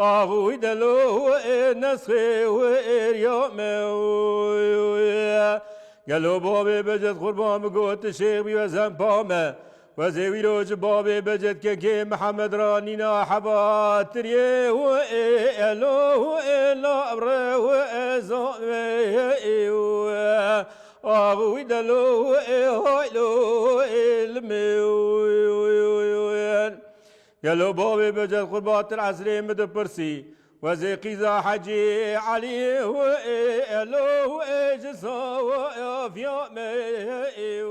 آوی دلو نسخه و اریامه گلو بابی بجد قربان بگوت شیخ بی وزن پامه و زیوی روج بابی بجد که محمد رانی ناحبات تریه و ایلو و ایلا ابره و ازامه آوی دلو و ایلو ایلمه قالوا بابي بجد قربات العسرين مدبرسي وزي قيزا حجي علي وإلو إجسا وفي يومي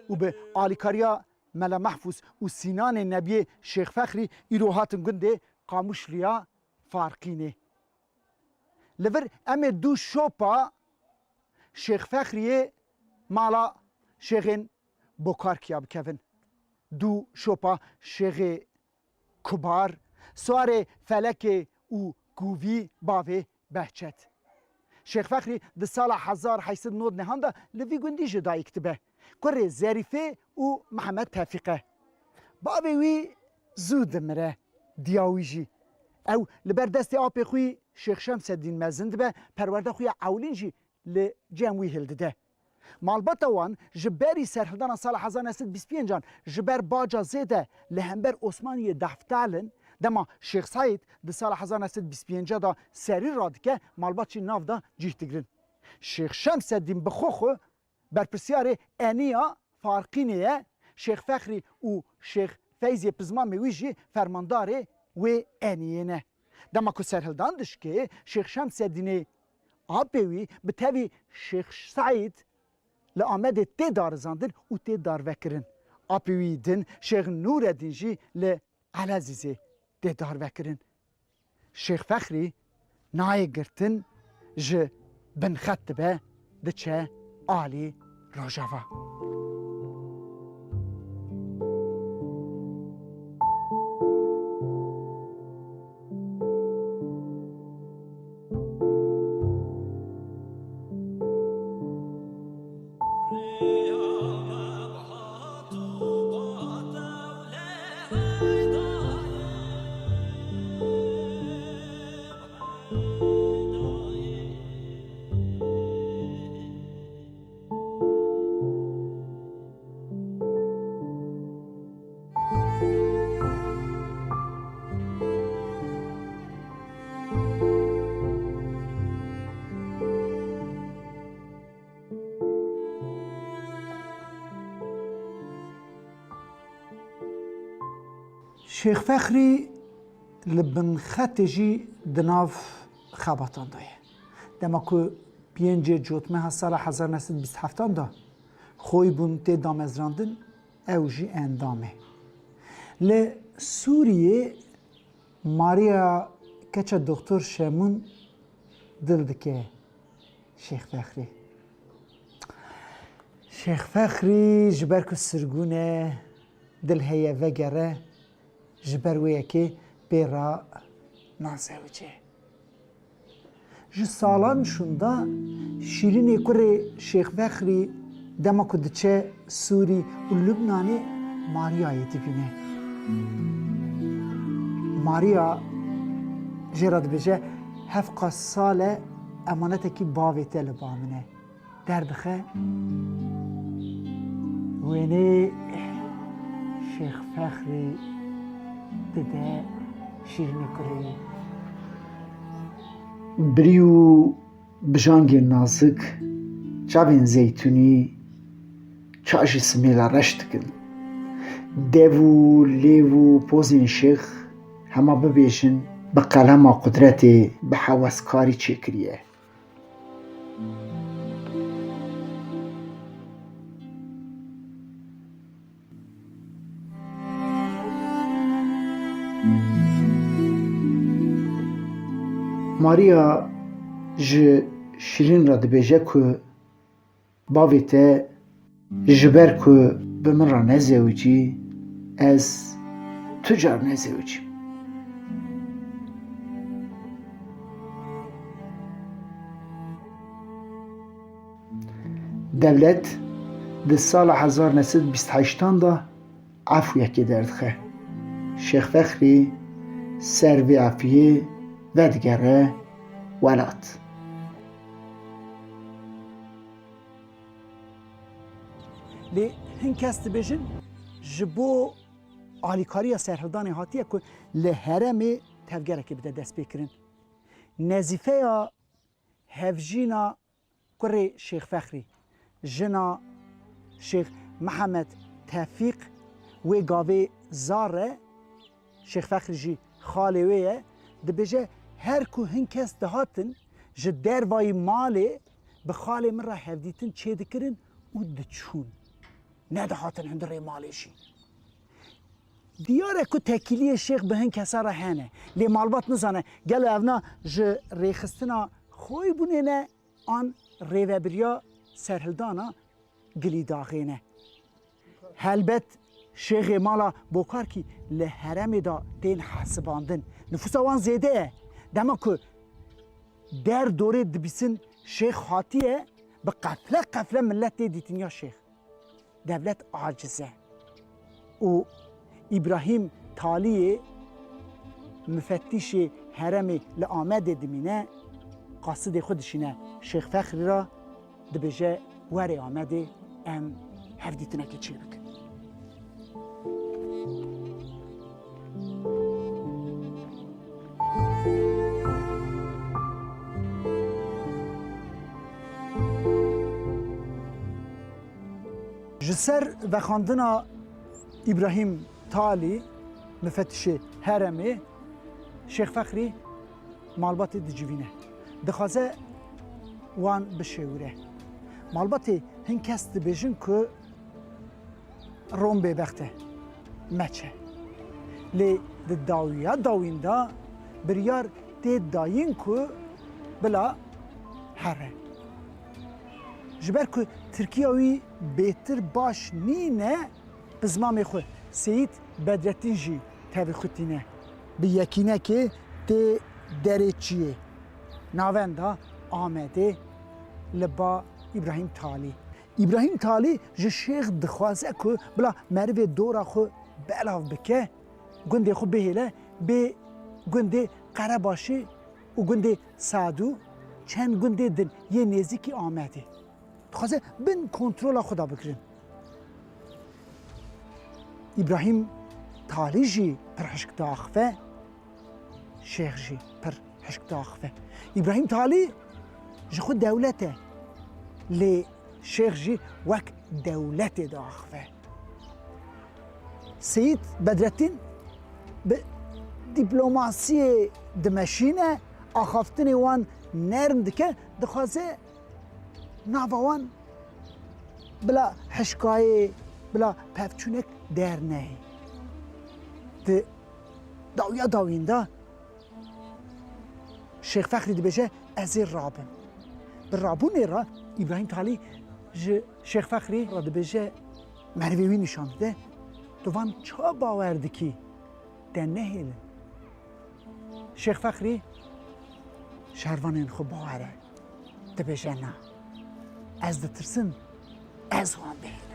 و به آلیکاریا ملا محفوظ و سینان نبی شیخ فخری ایروهاتن گنده قاموش لیا فارقینه لور ام دو شوپا شیخ فخری مالا شیخین بوکار کیا بکوین دو شوپا شیخ کبار سوار فلک و گووی باوی بهچت شیخ فخری در سال 1809 نهانده لوی گندی جدایی کتبه کره ظریفه و محمد توفیقه باوی وی زود مره دیاویجی او لبر دست آب خوی شیخ شمس الدین مزند به پرورده خوی اولین جی لجموی هلده مالبات وان جبری سرهلدان سال 1925 جبر باجا زیده لهمبر عثمانی دفتالن دما شیخ سعید در سال 1925 دا سری رادکه مالبات چی ناف دا جیه تگرن شیخ شمس الدین بخوخو بر پرسیار انیا فارقینه شیخ فخری و شیخ فیضی پزمان مویجی فرمانداره و انیه نه دما که سرهلدان دش که شیخ شمس الدین آبوی به تاوی شیخ سعید لآمد تی دار زاندن و تی دار وکرن آبوی دن شیخ نور الدین جی لعلازیزه تی دار وکرن شیخ فخری نای گرتن ج بن خطبه ده چه آلی روژاوا شیخ فخری لبن خطجی دناف خاباتان دایه دما که پینج جوتمه ها سال 1927 دا خوی بون تی دامزراندن او جی اندامه لسوریه ماریا کچه دکتر شمون دل دکه شیخ فخری شیخ فخری جبر که سرگونه دل هیه وگره جبر ویکی بیرا نازوجه ج سالان شوندا شیرین کره شیخ فخری دما کدچه سوری و لبنانی ماریای دبینه ماریا جراد بجه هفقا سال امانتکی باوی تل بامنه دردخه وینه شیخ فخری دده شیرین کره بریو بجانگ نازک چابین زیتونی چاجی سمیلا رشت کن دیو لیو پوزین شیخ هما ببیشن بقلم قدرت به حواسکاری چکریه ماریا ج شیرین را دبیجه که باوی ته جبر که به من را نزوجی از تجار نزوجی دولت در سال 1928 دا عفویه که دردخه شیخ فخری سروی عفیه و دیگره ولات لی هنکست بیشن جبو آلیکاری سرهدان هاتیه که لحرم تفگره که بده دست بکرن نزیفه یا هفجینا کره شیخ فخری جنا شیخ محمد توفیق و گاوه زاره شیخ فخری جی خاله ویه ده بجه هر کو هنکس دهاتن جه در وای ماله به خاله من را هفدیتن چه دکرن او دچون نه دهاتن هندره مالشی دیاره که تکیلی شیخ به هنکسا را هنه لی مالبات نزانه گل اونا جه ریخستنا خوی بونه نه آن ریوبریا سرهلدانا گلی داغینه هلبت شیخ مالا بوکار کی لحرم دا دین حسباندن نفوس آوان زیده دما که در دوره دبیسن شیخ خاطیه به قفله ملت دیتین یا شیخ دولت عاجزه و ابراهیم تالیه مفتش حرم لآمد دمینه قاصد خودشینه شیخ فخری را دبجه وری آمده ام هفدیتونه که چی بکن جسر و خاندنا ابراهیم تالی مفتش حرمه شیخ فخری مالبات دجوینه دخوازه وان بشوره مالبات هنکست بیشن که روم ببخته مچه لی داوین دا بریار داین که بلا هره جبر که ترکیه بهتر باش نینه بزمام خو سید بدرتین جی تبی خوتینه به یکینه که تی درچیه ناوندا آمده لبا ابراهیم تالی جه شیخ دخوازه که بلا مروی دورا خو بلاو بکه گنده خو بهیله به گنده قره باشه و گنده سادو چند گنده دن یه نزیکی آمده دخوازه بین کنترول خدا بکرن ابراهیم تالی جی پر حشک داخفه شیخ جی پر حشک داخفه ابراهیم تالی جی خود دولته لی شیخ جی وک دولت داخفه سید بدرتین به دیپلوماسی دمشینه آخافتن وان نرم دکه دخوازه ناوان بلا حشکای بلا پفچونک در نه ده داوین دا شیخ فخری دی بجه از رابم به رابون را ابراهیم تالی شیخ فخری را دی بجه مرویوی نشان ده دوان چا باورده کی ده نهیل شیخ فخری شهروان خوب باوره دی بجه نه از ده ترسن از وان بهیل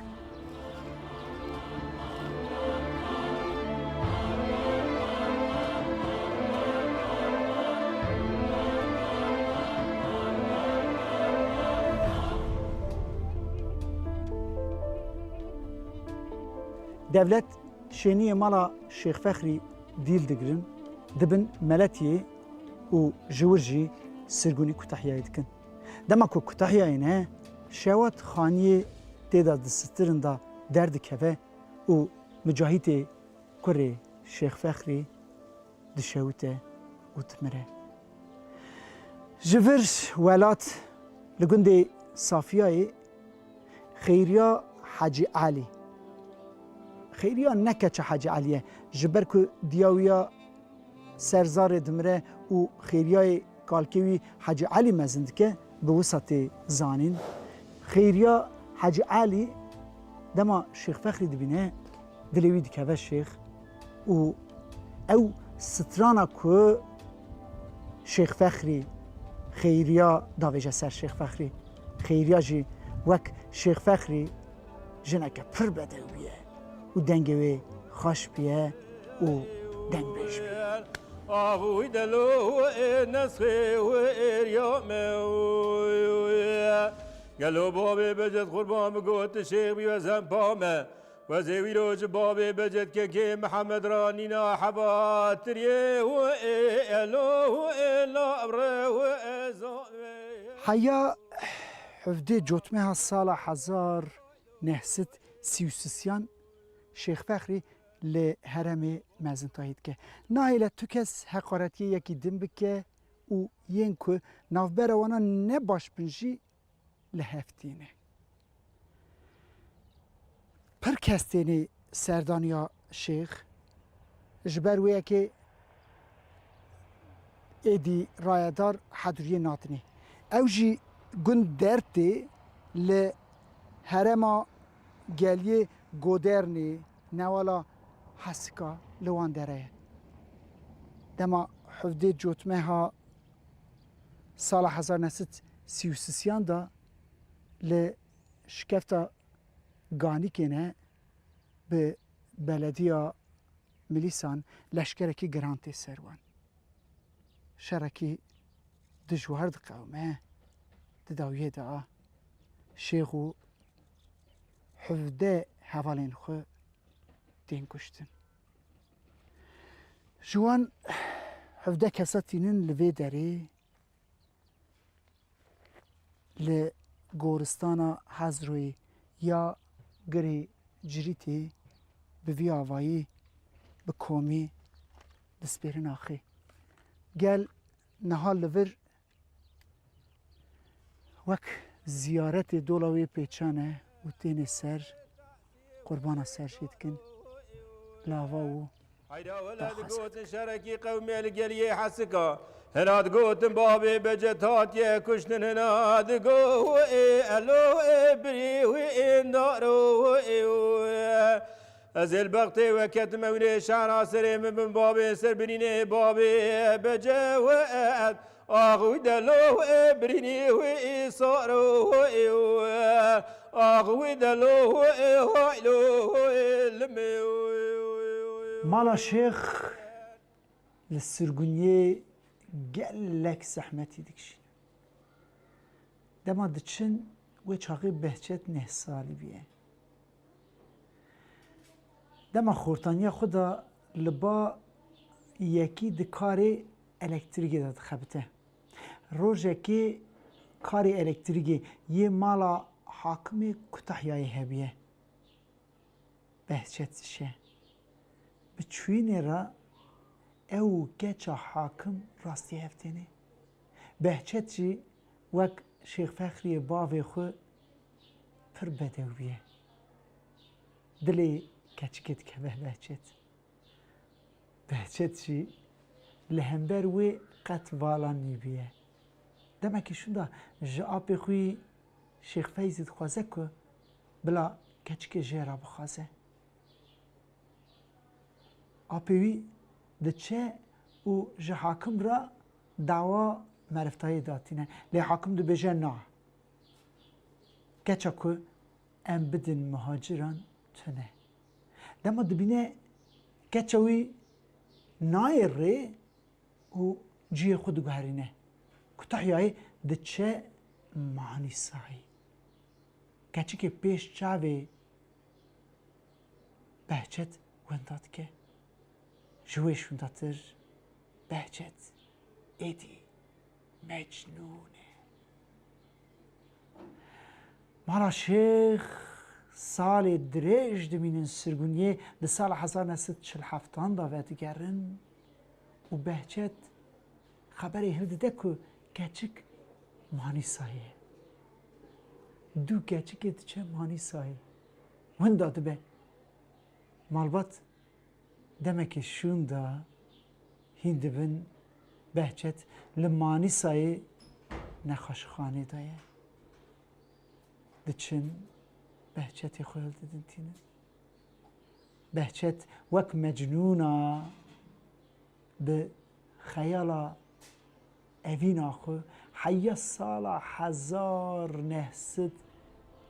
دولت شینی مالا شیخ فخری دیل دگرن دبن ملتیه و جورجی سرگونی کتاحیایی دکن دما که کتاحیایی نه شوات خانیه تیدا دسترن دا درد کفه و مجاهید کره شیخ فخری دشوته و تمره جورج ولات لگنده صافیای خیریا حاجی علی خیریا نکه چه حاجی علیه جبر که دیاویا سرزار دمره و خیریای کالکوی حاجی علی مزند که به وسط زانین خیریا حاجی علی دما شیخ فخری دبینه دلوی دکوه شیخ و او سترانا که شیخ فخری خیریا داویجه سر شیخ فخری خیریا جی وەک شێخ فەخری ژنەکە پڕ بەدەویە و دەنگەوێ خۆش پێە و دەنگ بێژ بێ آوی دلو نسخه و اریامه گلو بابی بجد قربان گوت شیخ بی وزن پامه و زیوی روج بابی بجد که محمد رانینا حباتریه و الو و الا ابره و ازامه حیا حفدê cotmeha sala 1933 Şêx Fexrî li heremê mezintayî dike. Nahêle tu kes heqaretiyê yekî din bike û yên ku navbera wana ne baş bin jî li heftîne. Pir kes tenê serdaniya Şêx ji ber wê yekê êdî rayedar hedûriyê natinê. Ew jî gund dertê li herema geliyê Godernê newala Hesika li wan dere ye. Dema hevdê cotmeha sala 1933 da li şikefta Ganîkê ne bi belediya Milîsan leşkerekî giran tê ser wan. Şerekî dijwar diqewme di dawiyê de şêx û hevdê hevalên xwe tên kuştin. Ji wan hevdê kesa tînin li vê derê li goristana Hezroyê ya girê Cirîtê bi vî avayî bi komî dispêrin axê. Gel niha li vir wek ziyaretê dola wê pêçan e û tenê ser qurbana ser jê dikin lava û hayda veled gotin şerekî qewmê li geliyê Hesika hinad gotin babê becet hatiye kuştin hinad go elo birî wê endaro ez elbextê weket mewlê şara serê min bin babê ser binînê babê becewet آغوی دلو برینی و ایسارو آغوی دلو هایلو لمی مالا شێخ li sirgûnyê gelek zehmetî dikişîne. Dema diçin wê çaxê behçet neh salî bûye. Dema xortaniya xwe da li ba yekî di karê elektrîkê de dixebite. Rojekê karê elektrîkê yê mala Hakimê Kutahyayê hebiye. Behçet şe. Bi çûyînê re ew geça hakim rastî hevtêne. Behçet jî wek Şêx Fexriyê bavê xwe pir bedew bûye. Dilê keçikê dikeve behçet. Behçet jî li hember wê qet vala nîbiye. Demekî şunda ji apê xwî Şêx Feyzî dixwaze ku bila keçikê jêra bixwaze. Apê wî diçe û ji hakim re dawa meriftayê datîne. Lê hakim dibêje na. Keça ku em bidin muhaciran tune. Dema dibîne keça wî nayê rê û ciyê xwe diguherîne. Kutahyayê diçe Manîsayê. Keçikê pêş çavê behçet wenda dike. Ji wê şundatir behçet êdî mecnûn e. Mala Şêx salê dirêj dimînin sirgûnyê di sala 1947 da vedigerin û behçet xeberê hiv dide ku keçik Manîsayê. Du keçikê diçe Manîsayê. Winda dibe. Malbat demekî şûn da hîn dibin behçet li Manîsayê nexweşxanê de ye. Diçin behçetê xwe didintînin. Behçet wek mecnûna bi xeyala evîna xwe heya sala 1900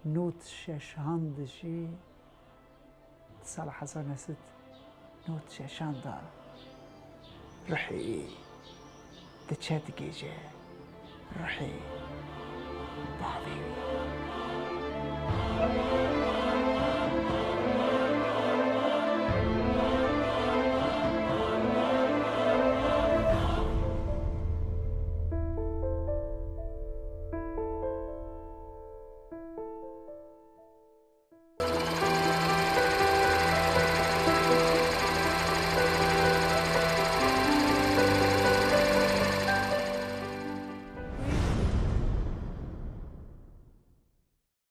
نوت ششان دجي صالح حسن ست نوت ششان دا روحي دچه دگیجه روحي بابي